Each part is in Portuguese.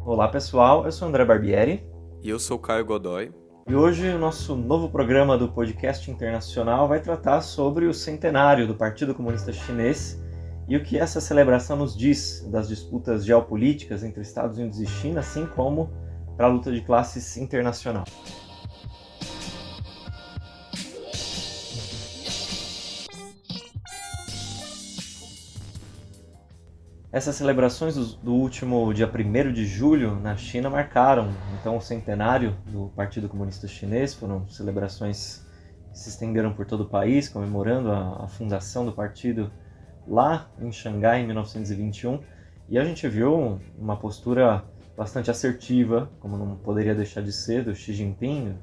Olá pessoal, eu sou André Barbieri. E eu sou Caio Godoy. E hoje o nosso novo programa do Podcast Internacional vai tratar sobre o centenário do Partido Comunista Chinês e o que essa celebração nos diz das disputas geopolíticas entre Estados Unidos e China, assim como para a luta de classes internacional. Essas celebrações do último dia 1º de julho na China marcaram então o centenário do Partido Comunista Chinês. Foram celebrações que se estenderam por todo o país, comemorando a fundação do partido lá em Xangai em 1921. E a gente viu uma postura bastante assertiva, como não poderia deixar de ser, do Xi Jinping,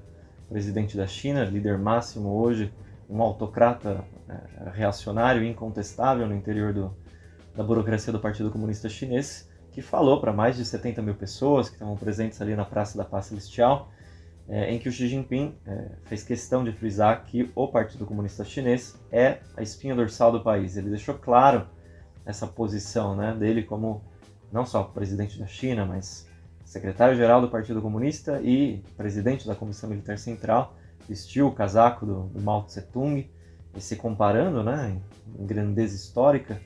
presidente da China, líder máximo hoje, um autocrata reacionário e incontestável no interior da burocracia do Partido Comunista Chinês, que falou para mais de 70 mil pessoas que estavam presentes ali na Praça da Paz Celestial, em que o Xi Jinping fez questão de frisar que o Partido Comunista Chinês é a espinha dorsal do país. Ele deixou claro essa posição dele como não só presidente da China, mas secretário-geral do Partido Comunista e presidente da Comissão Militar Central, vestiu o casaco do Mao Tse-tung, e se comparando em grandeza histórica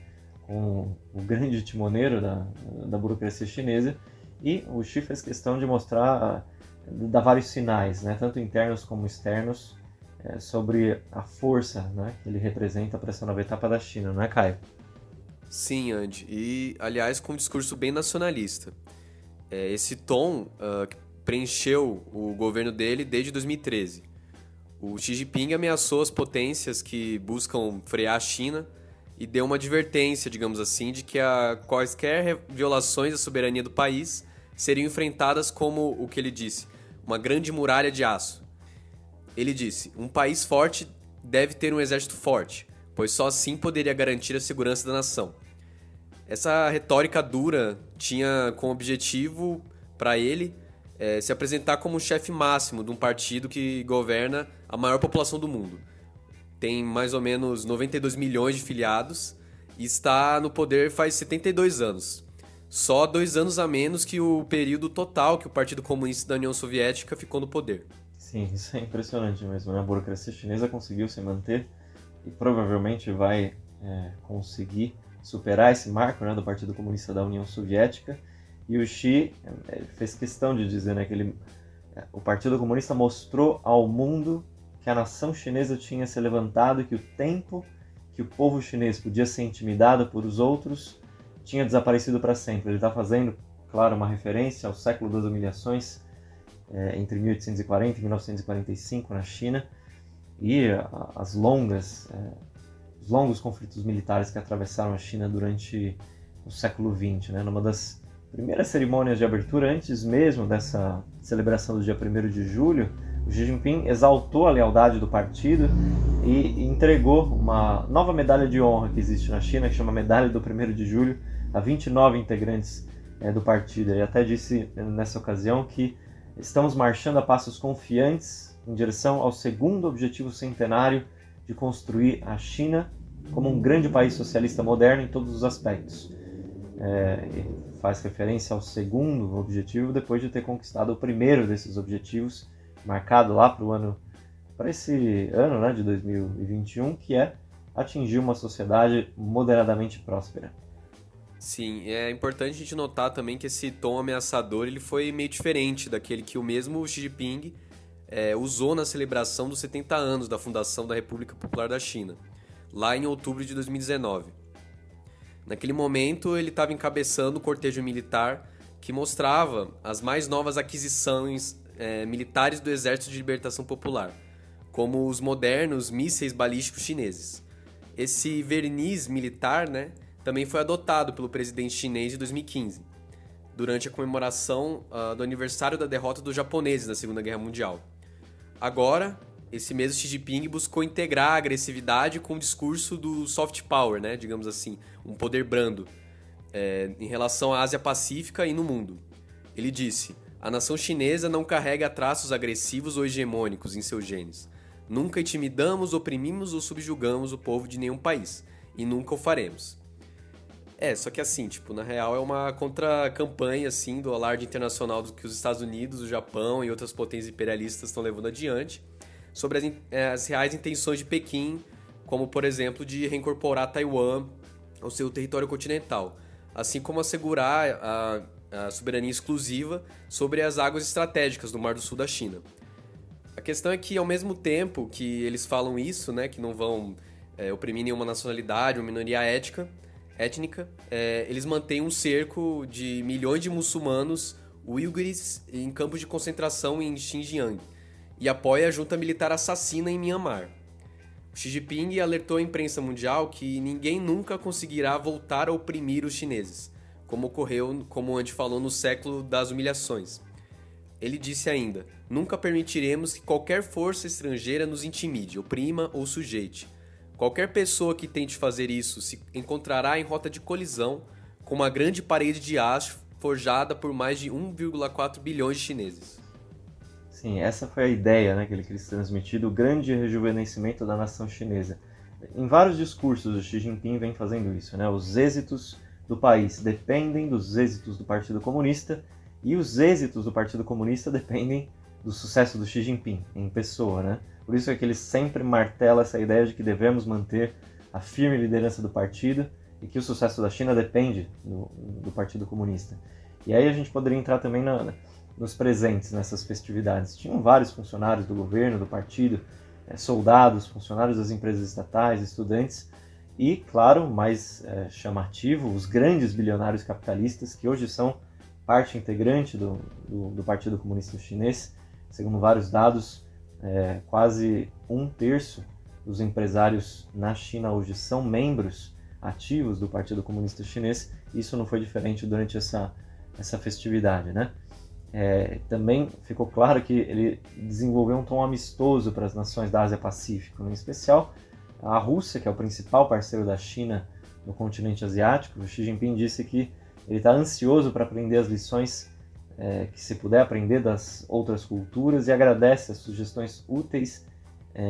com o grande timoneiro da burocracia chinesa. E o Xi fez questão de mostrar, dar vários sinais, tanto internos como externos, sobre a força que ele representa para essa nova etapa da China, não é, Caio? Sim, Andy. E, aliás, com um discurso bem nacionalista. Esse tom preencheu o governo dele desde 2013. O Xi Jinping ameaçou as potências que buscam frear a China e deu uma advertência, digamos assim, de que quaisquer violações à soberania do país seriam enfrentadas como o que ele disse, uma grande muralha de aço. Ele disse, um país forte deve ter um exército forte, pois só assim poderia garantir a segurança da nação. Essa retórica dura tinha como objetivo, para ele, se apresentar como o chefe máximo de um partido que governa a maior população do mundo. Tem mais ou menos 92 milhões de filiados e está no poder faz 72 anos. Só 2 anos a menos que o período total que o Partido Comunista da União Soviética ficou no poder. Sim, isso é impressionante mesmo. A burocracia chinesa conseguiu se manter e provavelmente vai conseguir superar esse marco do Partido Comunista da União Soviética. E o Xi fez questão de dizer que o Partido Comunista mostrou ao mundo que a nação chinesa tinha se levantado, que o tempo que o povo chinês podia ser intimidado por os outros tinha desaparecido para sempre. Ele está fazendo, claro, uma referência ao século das humilhações entre 1840 e 1945 na China e os longos conflitos militares que atravessaram a China durante o século XX. Numa das primeiras cerimônias de abertura, antes mesmo dessa celebração do dia 1º de julho, o Xi Jinping exaltou a lealdade do partido e entregou uma nova medalha de honra que existe na China, que chama Medalha do 1º de Julho, a 29 integrantes do partido. Ele até disse nessa ocasião que estamos marchando a passos confiantes em direção ao segundo objetivo centenário de construir a China como um grande país socialista moderno em todos os aspectos. Faz referência ao segundo objetivo depois de ter conquistado o primeiro desses objetivos, marcado lá para esse ano de 2021, que é atingir uma sociedade moderadamente próspera. Sim, é importante a gente notar também que esse tom ameaçador ele foi meio diferente daquele que o mesmo Xi Jinping usou na celebração dos 70 anos da fundação da República Popular da China, lá em outubro de 2019. Naquele momento, ele estava encabeçando o cortejo militar que mostrava as mais novas aquisições militares do Exército de Libertação Popular, como os modernos mísseis balísticos chineses. Esse verniz militar também foi adotado pelo presidente chinês em 2015, durante a comemoração do aniversário da derrota dos japoneses na Segunda Guerra Mundial. Agora, esse mesmo Xi Jinping buscou integrar a agressividade com o discurso do soft power, digamos assim, um poder brando, em relação à Ásia Pacífica e no mundo. Ele disse: a nação chinesa não carrega traços agressivos ou hegemônicos em seus genes. Nunca intimidamos, oprimimos ou subjugamos o povo de nenhum país, e nunca o faremos. Só que assim, tipo, na real é uma contra-campanha, assim, do alarde internacional do que os Estados Unidos, o Japão e outras potências imperialistas estão levando adiante sobre as reais intenções de Pequim, como, por exemplo, de reincorporar Taiwan ao seu território continental, assim como assegurar a soberania exclusiva sobre as águas estratégicas do Mar do Sul da China. A questão é que, ao mesmo tempo que eles falam isso, né, que não vão oprimir nenhuma nacionalidade ou minoria étnica, eles mantêm um cerco de milhões de muçulmanos uigures em campos de concentração em Xinjiang e apoia a junta militar assassina em Myanmar. Xi Jinping alertou a imprensa mundial que ninguém nunca conseguirá voltar a oprimir os chineses, como ocorreu, como Andy falou, no século das humilhações. Ele disse ainda: nunca permitiremos que qualquer força estrangeira nos intimide, oprima ou sujeite. Qualquer pessoa que tente fazer isso se encontrará em rota de colisão com uma grande parede de aço forjada por mais de 1,4 bilhões de chineses. Sim, essa foi a ideia, né, que ele quis transmitir do grande rejuvenescimento da nação chinesa. Em vários discursos, o Xi Jinping vem fazendo isso, né? Os êxitos do país dependem dos êxitos do Partido Comunista e os êxitos do Partido Comunista dependem do sucesso do Xi Jinping em pessoa, né? Por isso é que ele sempre martela essa ideia de que devemos manter a firme liderança do partido e que o sucesso da China depende do Partido Comunista. E aí a gente poderia entrar também nos presentes nessas festividades. Tinham vários funcionários do governo, do partido, soldados, funcionários das empresas estatais, estudantes e, claro, mais chamativo, os grandes bilionários capitalistas que hoje são parte integrante do Partido Comunista Chinês. Segundo vários dados, quase 1/3 dos empresários na China hoje são membros ativos do Partido Comunista Chinês. Isso não foi diferente durante essa festividade, né? Também ficou claro que ele desenvolveu um tom amistoso para as nações da Ásia-Pacífico, em especial a Rússia, que é o principal parceiro da China no continente asiático. O Xi Jinping disse que ele está ansioso para aprender as lições que se puder aprender das outras culturas e agradece as sugestões úteis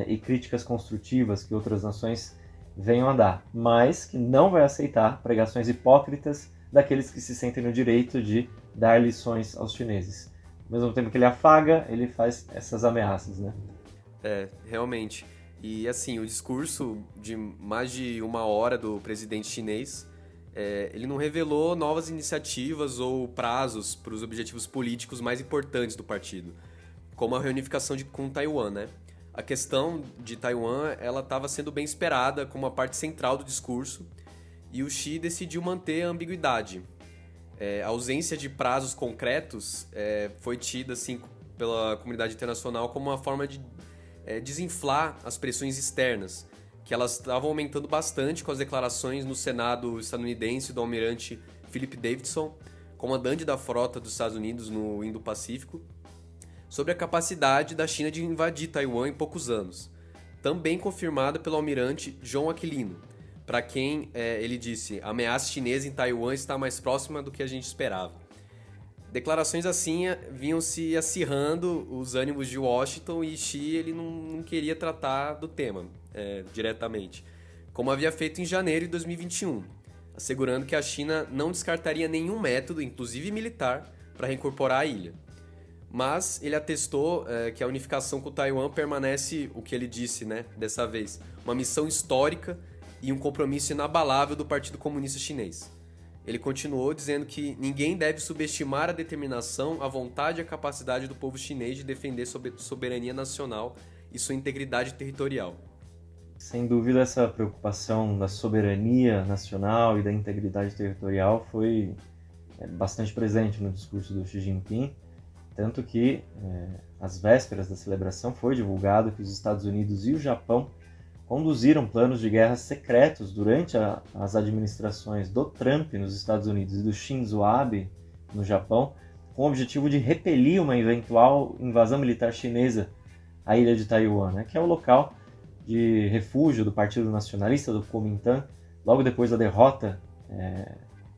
e críticas construtivas que outras nações venham a dar, mas que não vai aceitar pregações hipócritas daqueles que se sentem no direito de dar lições aos chineses. Ao mesmo tempo que ele afaga, ele faz essas ameaças, né? Realmente. E assim, o discurso de mais de 1 hora do presidente chinês, ele não revelou novas iniciativas ou prazos para os objetivos políticos mais importantes do partido, como a reunificação com Taiwan, né? A questão de Taiwan, ela estava sendo bem esperada como uma parte central do discurso, e o Xi decidiu manter a ambiguidade. A ausência de prazos concretos foi tida assim, pela comunidade internacional como uma forma de desinflar as pressões externas, que elas estavam aumentando bastante com as declarações no Senado estadunidense do almirante Philip Davidson, comandante da frota dos Estados Unidos no Indo-Pacífico, sobre a capacidade da China de invadir Taiwan em poucos anos, também confirmada pelo almirante John Aquilino, para quem ele disse: a ameaça chinesa em Taiwan está mais próxima do que a gente esperava. Declarações assim vinham se acirrando os ânimos de Washington, e Xi ele não queria tratar do tema diretamente, como havia feito em janeiro de 2021, assegurando que a China não descartaria nenhum método, inclusive militar, para reincorporar a ilha. Mas ele atestou que a unificação com Taiwan permanece, o que ele disse, né, dessa vez, uma missão histórica e um compromisso inabalável do Partido Comunista Chinês. Ele continuou dizendo que ninguém deve subestimar a determinação, a vontade e a capacidade do povo chinês de defender soberania nacional e sua integridade territorial. Sem dúvida, essa preocupação da soberania nacional e da integridade territorial foi bastante presente no discurso do Xi Jinping, tanto que, às vésperas da celebração, foi divulgado que os Estados Unidos e o Japão conduziram planos de guerra secretos durante as administrações do Trump nos Estados Unidos e do Shinzo Abe no Japão, com o objetivo de repelir uma eventual invasão militar chinesa à ilha de Taiwan, né, que é o local de refúgio do Partido Nacionalista, do Kuomintang, logo depois da derrota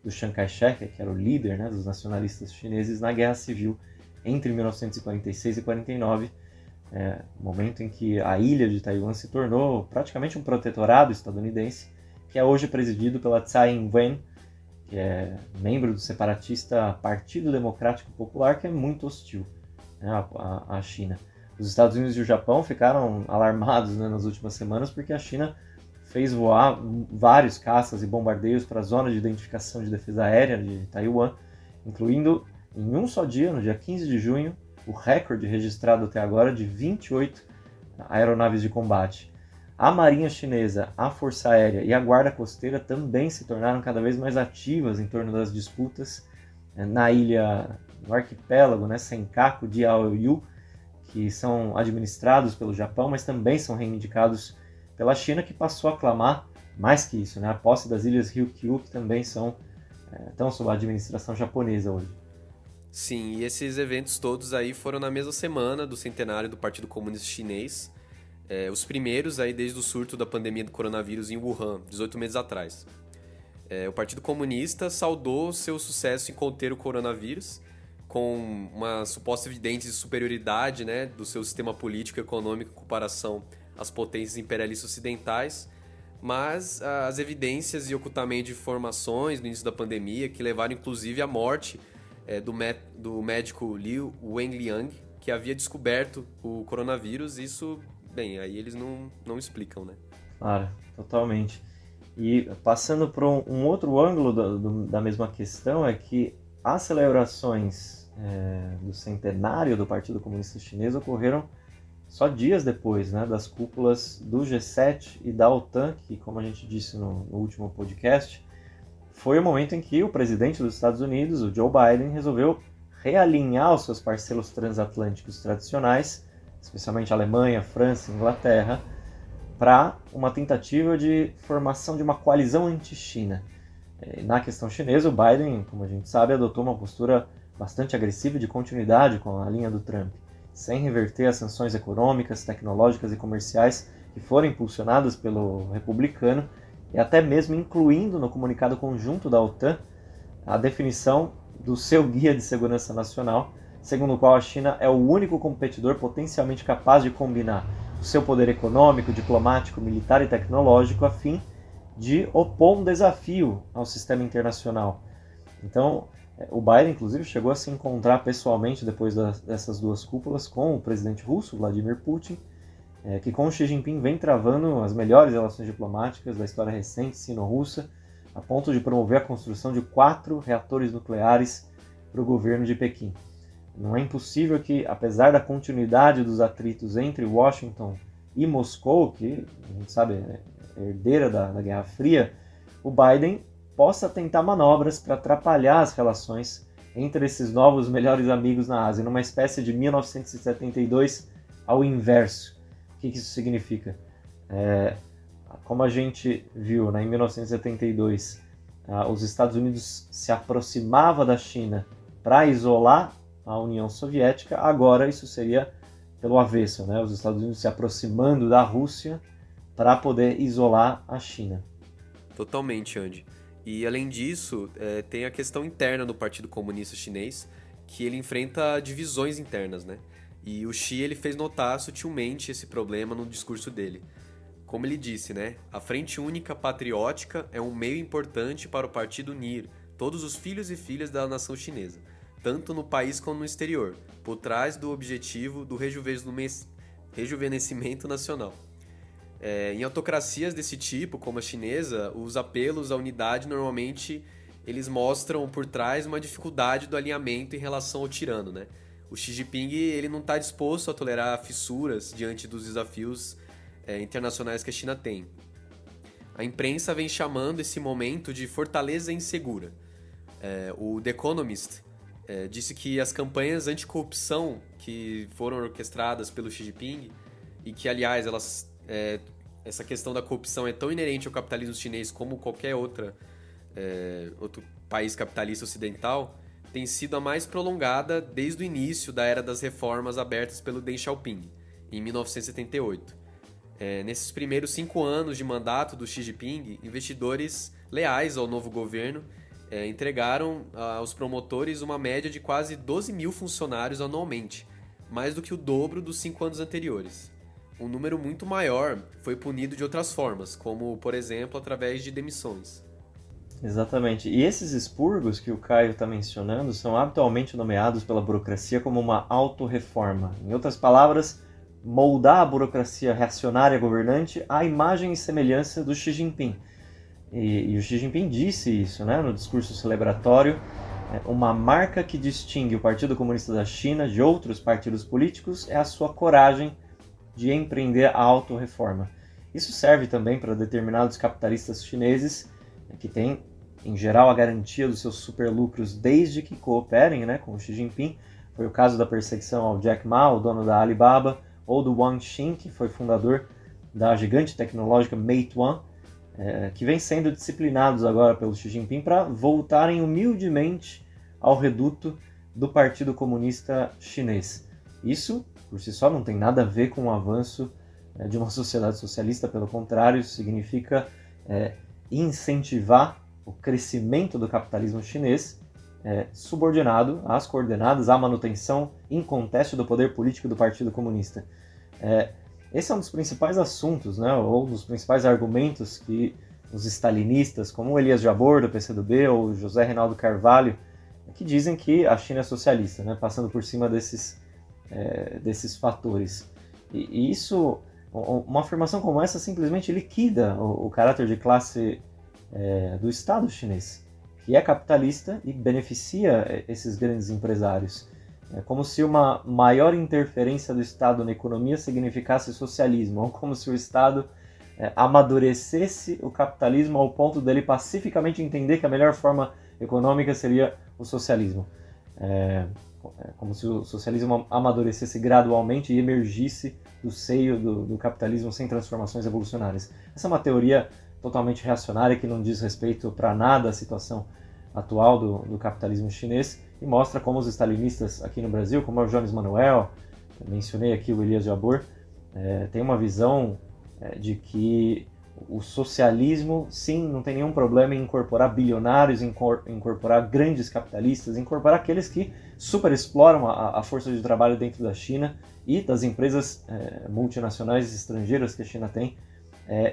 do Chiang Kai-shek, que era o líder, né, dos nacionalistas chineses, na Guerra Civil entre 1946 e 49, momento em que a ilha de Taiwan se tornou praticamente um protetorado estadunidense, que é hoje presidido pela Tsai Ing-wen, que é membro do separatista Partido Democrático Popular, que é muito hostil, né, à China. Os Estados Unidos e o Japão ficaram alarmados, né, nas últimas semanas porque a China fez voar vários caças e bombardeios para a zona de identificação de defesa aérea de Taiwan, incluindo em um só dia, no dia 15 de junho, o recorde registrado até agora de 28 aeronaves de combate. A Marinha Chinesa, a Força Aérea e a Guarda Costeira também se tornaram cada vez mais ativas em torno das disputas na ilha, no arquipélago, né, Senkaku, Diaoyu, que são administrados pelo Japão, mas também são reivindicados pela China, que passou a clamar mais que isso, né, a posse das ilhas Ryukyu, que também estão sob a administração japonesa hoje. Sim, e esses eventos todos aí foram na mesma semana do centenário do Partido Comunista Chinês, os primeiros aí desde o surto da pandemia do coronavírus em Wuhan, 18 meses atrás. O Partido Comunista saudou seu sucesso em conter o coronavírus, com uma suposta evidente superioridade, né, do seu sistema político e econômico em comparação às potências imperialistas ocidentais, mas as evidências e ocultamento de informações no início da pandemia, que levaram inclusive à morte do médico Liu Wenliang, que havia descoberto o coronavírus, isso, bem, aí eles não explicam, né? Claro, totalmente. E passando por um outro ângulo da mesma questão, é que as celebrações do centenário do Partido Comunista Chinês ocorreram só dias depois, né, das cúpulas do G7 e da OTAN, que, como a gente disse no último podcast, foi o momento em que o presidente dos Estados Unidos, o Joe Biden, resolveu realinhar os seus parceiros transatlânticos tradicionais, especialmente Alemanha, França e Inglaterra, para uma tentativa de formação de uma coalizão anti-China. Na questão chinesa, o Biden, como a gente sabe, adotou uma postura bastante agressiva de continuidade com a linha do Trump, sem reverter as sanções econômicas, tecnológicas e comerciais que foram impulsionadas pelo republicano, e até mesmo incluindo no comunicado conjunto da OTAN a definição do seu Guia de Segurança Nacional, segundo o qual a China é o único competidor potencialmente capaz de combinar o seu poder econômico, diplomático, militar e tecnológico a fim de opor um desafio ao sistema internacional. Então, o Biden, inclusive, chegou a se encontrar pessoalmente depois dessas duas cúpulas com o presidente russo, Vladimir Putin, que com Xi Jinping vem travando as melhores relações diplomáticas da história recente sino-russa, a ponto de promover a construção de 4 reatores nucleares para o governo de Pequim. Não é impossível que, apesar da continuidade dos atritos entre Washington e Moscou, que a gente sabe é herdeira da Guerra Fria, o Biden possa tentar manobras para atrapalhar as relações entre esses novos melhores amigos na Ásia, numa espécie de 1972 ao inverso. O que isso significa? Como a gente viu, né, em 1972, os Estados Unidos se aproximavam da China para isolar a União Soviética, agora isso seria pelo avesso, né, os Estados Unidos se aproximando da Rússia para poder isolar a China. Totalmente, Andy. E além disso, tem a questão interna do Partido Comunista Chinês, que ele enfrenta divisões internas, né? E o Xi ele fez notar sutilmente esse problema no discurso dele. Como ele disse, né? A Frente Única Patriótica é um meio importante para o partido unir todos os filhos e filhas da nação chinesa, tanto no país como no exterior, por trás do objetivo do rejuvenescimento nacional. Em autocracias desse tipo, como a chinesa, os apelos à unidade normalmente eles mostram por trás uma dificuldade do alinhamento em relação ao tirano, né? O Xi Jinping ele não está disposto a tolerar fissuras diante dos desafios internacionais que a China tem. A imprensa vem chamando esse momento de fortaleza insegura. O The Economist disse que as campanhas anticorrupção que foram orquestradas pelo Xi Jinping e que, aliás, essa questão da corrupção é tão inerente ao capitalismo chinês como qualquer outro país capitalista ocidental, tem sido a mais prolongada desde o início da era das reformas abertas pelo Deng Xiaoping, em 1978. Nesses primeiros 5 anos de mandato do Xi Jinping, investidores leais ao novo governo entregaram aos promotores uma média de quase 12 mil funcionários anualmente, mais do que o dobro dos 5 anos anteriores. Um número muito maior foi punido de outras formas, como, por exemplo, através de demissões. Exatamente. E esses expurgos que o Caio está mencionando são habitualmente nomeados pela burocracia como uma autorreforma. Em outras palavras, moldar a burocracia reacionária governante à imagem e semelhança do Xi Jinping. E o Xi Jinping disse isso, né, no discurso celebratório. Uma marca que distingue o Partido Comunista da China de outros partidos políticos é a sua coragem de empreender a autorreforma. Isso serve também para determinados capitalistas chineses que têm, em geral, a garantia dos seus superlucros desde que cooperem, né, com o Xi Jinping. Foi o caso da perseguição ao Jack Ma, o dono da Alibaba, ou do Wang Xin, que foi fundador da gigante tecnológica Meituan, que vem sendo disciplinados agora pelo Xi Jinping para voltarem humildemente ao reduto do Partido Comunista Chinês. Isso, por si só, não tem nada a ver com o avanço de uma sociedade socialista, pelo contrário, significa incentivar o crescimento do capitalismo chinês subordinado às coordenadas, à manutenção inconteste do poder político do Partido Comunista. Esse é um dos principais assuntos, né, ou dos principais argumentos que os stalinistas, como o Elias Jabor, do PCdoB, ou o José Reinaldo Carvalho, que dizem que a China é socialista, né, passando por cima desses fatores. E isso, uma afirmação como essa simplesmente liquida o caráter de classe do Estado chinês, que é capitalista e beneficia esses grandes empresários. É como se uma maior interferência do Estado na economia significasse socialismo, ou como se o Estado amadurecesse o capitalismo ao ponto dele pacificamente entender que a melhor forma econômica seria o socialismo. Como se o socialismo amadurecesse gradualmente e emergisse do seio do capitalismo sem transformações evolucionárias. Essa é uma teoria totalmente reacionária que não diz respeito para nada à situação atual do capitalismo chinês e mostra como os stalinistas aqui no Brasil, como é o Jones Manuel, mencionei aqui o Elias Jabor, tem uma visão de que o socialismo, sim, não tem nenhum problema em incorporar bilionários, incorporar grandes capitalistas, incorporar aqueles que superexploram a força de trabalho dentro da China e das empresas multinacionais estrangeiras que a China tem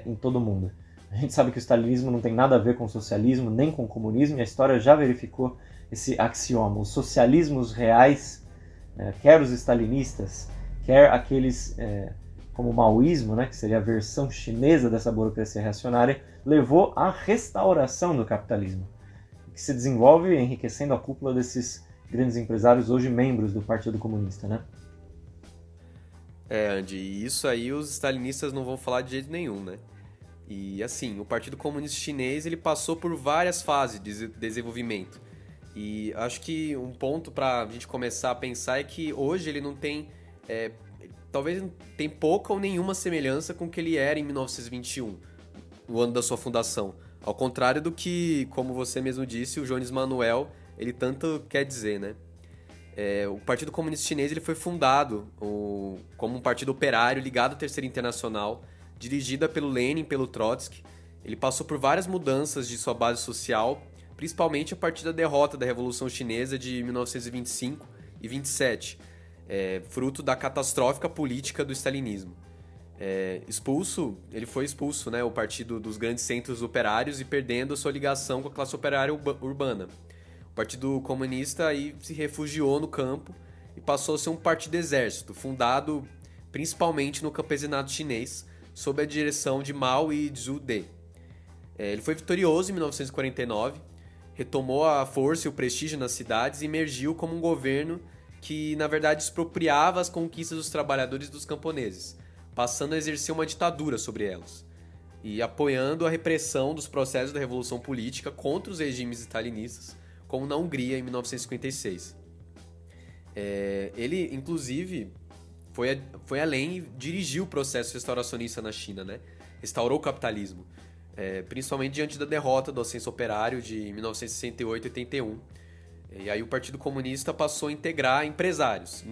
em todo o mundo. A gente sabe que o stalinismo não tem nada a ver com o socialismo, nem com o comunismo, e a história já verificou esse axioma. Os socialismos reais, quer os stalinistas, quer aqueles como o maoísmo, né, que seria a versão chinesa dessa burocracia reacionária, levou à restauração do capitalismo, que se desenvolve enriquecendo a cúpula desses grandes empresários, hoje membros do Partido Comunista, né? Andy, e isso aí os stalinistas não vão falar de jeito nenhum, né? E assim, o Partido Comunista Chinês ele passou por várias fases de desenvolvimento. E acho que um ponto para a gente começar a pensar é que hoje ele não tem, talvez tem pouca ou nenhuma semelhança com o que ele era em 1921, o ano da sua fundação. Ao contrário do que, como você mesmo disse, o Jones Manuel, ele tanto quer dizer, né? O Partido Comunista Chinês ele foi fundado como um partido operário ligado à Terceira Internacional, dirigida pelo Lenin e pelo Trotsky. Ele passou por várias mudanças de sua base social, principalmente a partir da derrota da Revolução Chinesa de 1925 e 27, fruto da catastrófica política do stalinismo. Ele foi expulso, né, o partido dos grandes centros operários e perdendo a sua ligação com a classe operária urbana. O Partido Comunista aí se refugiou no campo e passou a ser um partido exército, fundado principalmente no campesinato chinês, sob a direção de Mao e Zhu De. Ele foi vitorioso em 1949, retomou a força e o prestígio nas cidades e emergiu como um governo que, na verdade, expropriava as conquistas dos trabalhadores e dos camponeses, passando a exercer uma ditadura sobre elas, e apoiando a repressão dos processos da Revolução Política contra os regimes stalinistas, como na Hungria em 1956. Ele, inclusive, foi além e dirigiu o processo restauracionista na China, né? Restaurou o capitalismo, principalmente diante da derrota do ascenso operário de 1968 e 81. E aí o Partido Comunista passou a integrar empresários.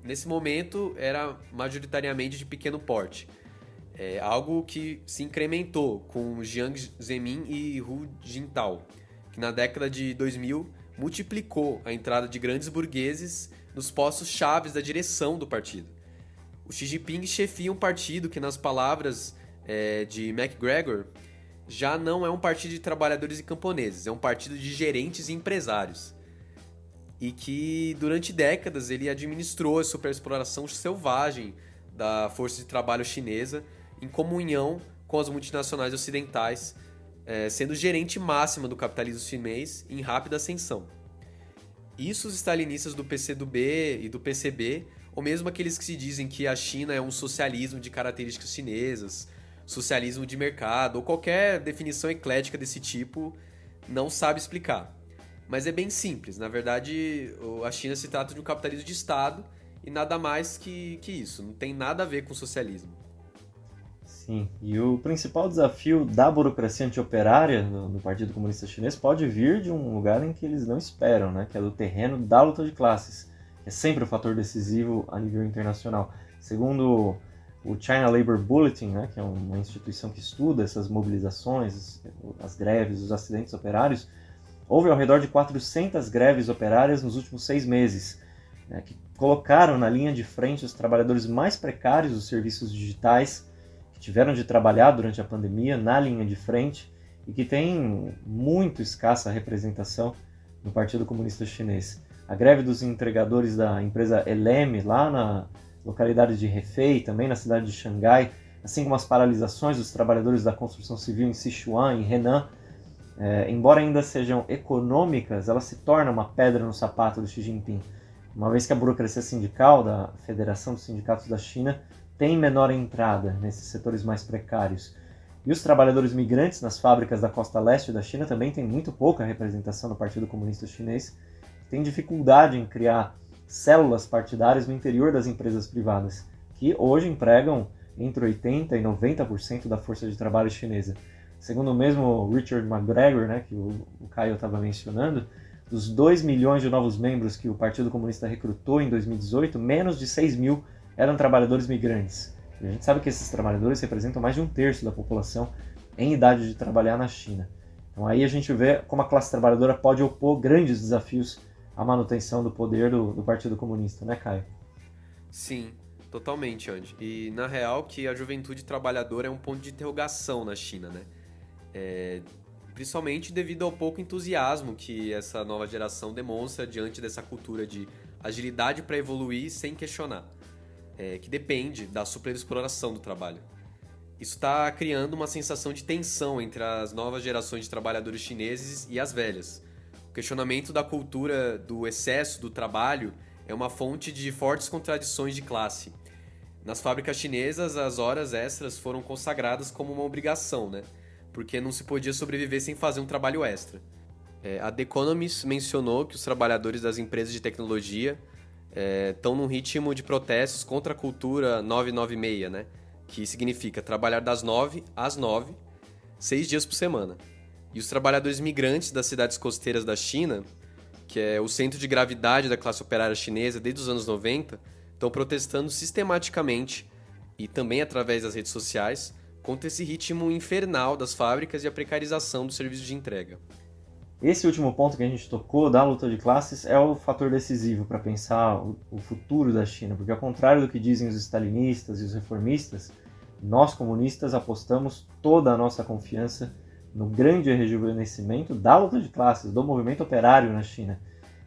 Nesse momento era majoritariamente de pequeno porte, algo que se incrementou com Jiang Zemin e Hu Jintao, que na década de 2000 multiplicou a entrada de grandes burgueses nos postos chaves da direção do partido. O Xi Jinping chefia um partido que, nas palavras de MacGregor, já não é um partido de trabalhadores e camponeses, é um partido de gerentes e empresários. E que durante décadas ele administrou a superexploração selvagem da força de trabalho chinesa em comunhão com as multinacionais ocidentais, sendo gerente máxima do capitalismo chinês em rápida ascensão. Isso os stalinistas do PCdoB e do PCB, ou mesmo aqueles que se dizem que a China é um socialismo de características chinesas, socialismo de mercado, ou qualquer definição eclética desse tipo, não sabe explicar. Mas é bem simples. Na verdade, a China se trata de um capitalismo de Estado e nada mais que isso. Não tem nada a ver com socialismo. Sim, e o principal desafio da burocracia antioperária do Partido Comunista Chinês pode vir de um lugar em que eles não esperam, né? Que é do terreno da luta de classes, que é sempre o fator decisivo a nível internacional. Segundo o China Labor Bulletin, né, que é uma instituição que estuda essas mobilizações, as greves, os acidentes operários, houve ao redor de 400 greves operárias nos últimos 6 meses, né, que colocaram na linha de frente os trabalhadores mais precários dos serviços digitais, que tiveram de trabalhar durante a pandemia na linha de frente e que têm muito escassa representação no Partido Comunista Chinês. A greve dos entregadores da empresa Eleme, lá na localidade de Hefei, também na cidade de Xangai, assim como as paralisações dos trabalhadores da construção civil em Sichuan, em Henan, embora ainda sejam econômicas, elas se tornam uma pedra no sapato do Xi Jinping, uma vez que a burocracia sindical da Federação dos Sindicatos da China tem menor entrada nesses setores mais precários. E os trabalhadores migrantes nas fábricas da costa leste da China também têm muito pouca representação no Partido Comunista Chinês, tem dificuldade em criar células partidárias no interior das empresas privadas, que hoje empregam entre 80% e 90% da força de trabalho chinesa. Segundo o mesmo Richard McGregor, né, que o Caio estava mencionando, dos 2 milhões de novos membros que o Partido Comunista recrutou em 2018, menos de 6 mil eram trabalhadores migrantes. E a gente sabe que esses trabalhadores representam mais de 1/3 da população em idade de trabalhar na China. Então aí a gente vê como a classe trabalhadora pode opor grandes desafios à manutenção do poder do Partido Comunista, né, Caio? Sim, totalmente, Andy. E na real que a juventude trabalhadora é um ponto de interrogação na China, né? Principalmente devido ao pouco entusiasmo que essa nova geração demonstra diante dessa cultura de agilidade para evoluir sem questionar, que depende da superexploração do trabalho. Isso está criando uma sensação de tensão entre as novas gerações de trabalhadores chineses e as velhas. O questionamento da cultura do excesso do trabalho é uma fonte de fortes contradições de classe. Nas fábricas chinesas, as horas extras foram consagradas como uma obrigação, né? Porque não se podia sobreviver sem fazer um trabalho extra. A The Economist mencionou que os trabalhadores das empresas de tecnologia estão num ritmo de protestos contra a cultura 996, né? Que significa trabalhar das 9 às 9, 6 dias por semana. E os trabalhadores migrantes das cidades costeiras da China, que é o centro de gravidade da classe operária chinesa desde os anos 90, estão protestando sistematicamente e também através das redes sociais contra esse ritmo infernal das fábricas e a precarização do serviço de entrega. Esse último ponto que a gente tocou da luta de classes é o fator decisivo para pensar o futuro da China, porque ao contrário do que dizem os stalinistas e os reformistas, nós comunistas apostamos toda a nossa confiança no grande rejuvenescimento da luta de classes, do movimento operário na China,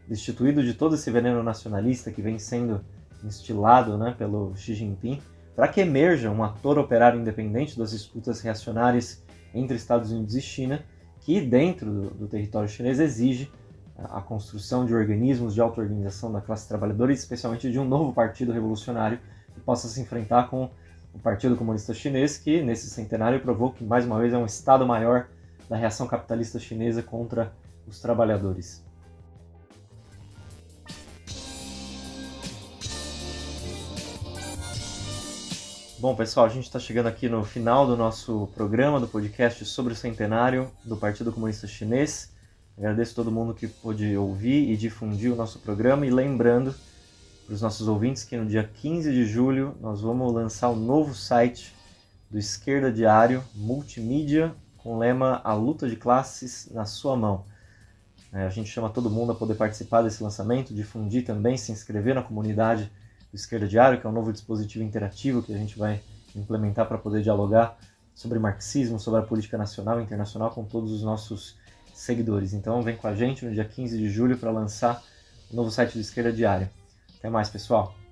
destituído de todo esse veneno nacionalista que vem sendo instilado, né, pelo Xi Jinping, para que emerja um ator operário independente das disputas reacionárias entre Estados Unidos e China, que dentro do território chinês exige a construção de organismos de auto-organização da classe trabalhadora e especialmente de um novo partido revolucionário que possa se enfrentar com o Partido Comunista Chinês, que nesse centenário provou que mais uma vez é um estado-maior da reação capitalista chinesa contra os trabalhadores. Bom, pessoal, a gente está chegando aqui no final do nosso programa, do podcast sobre o centenário do Partido Comunista Chinês. Agradeço a todo mundo que pôde ouvir e difundir o nosso programa e lembrando para os nossos ouvintes que no dia 15 de julho nós vamos lançar um novo site do Esquerda Diário, multimídia, com o lema A Luta de Classes na Sua Mão. A gente chama todo mundo a poder participar desse lançamento, difundir também, se inscrever na comunidade do Esquerda Diário, que é um novo dispositivo interativo que a gente vai implementar para poder dialogar sobre marxismo, sobre a política nacional e internacional com todos os nossos seguidores. Então vem com a gente no dia 15 de julho para lançar o novo site do Esquerda Diária. Até mais, pessoal!